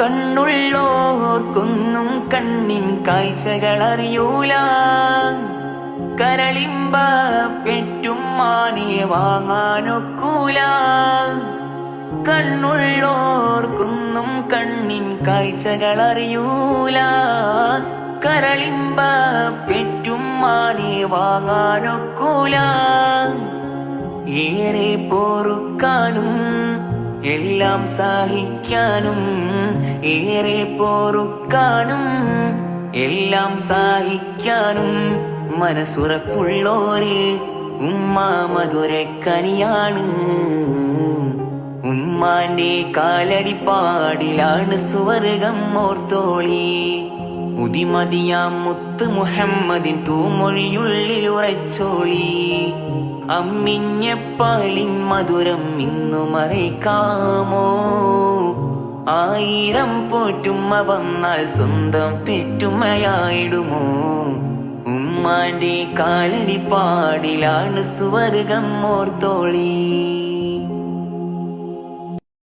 കണ്ണുള്ളോർക്കൊന്നും കണ്ണിൻ കാഴ്ചകളറിയൂല. കരളിമ്പ പെറ്റും മാനെ വാങ്ങാനൊക്കൂല. കണ്ണുള്ളോർക്കൊന്നും കണ്ണിൻ കാഴ്ചകളറിയൂല. കരളിമ്പ പെറ്റും മാനെ വാങ്ങാനൊക്കൂല. ഏറെ പൊറുക്കാനും എല്ലാം സഹിക്കാനും, ഏറെ പൊറുക്കാനും എല്ലാം സഹിക്കാനും മനസ്സുറപ്പുള്ളോര് ഉമ്മ മധുരക്കനിയാണ്. ഉമ്മാന്റെ കാലടിപ്പാടിലാണ് സ്വർഗം ഓർത്തോളി. ഉദിമതിയാം മുത്ത് മുഹമ്മദിൻ തൂമൊഴിയുള്ളിൽ ഉറച്ചോളി. അമ്മിഞ്ഞപ്പാലിൻ മധുരം ഇന്നു മറയ്ക്കാമോ? 1000 പോറ്റുമ്മ വന്നാൽ സ്വന്തം പെറ്റുമ്മയായിടുമോ? ഉമ്മാന്റെ കാലടിപ്പാടിലാണ് സ്വർഗം ഓർത്തോളി.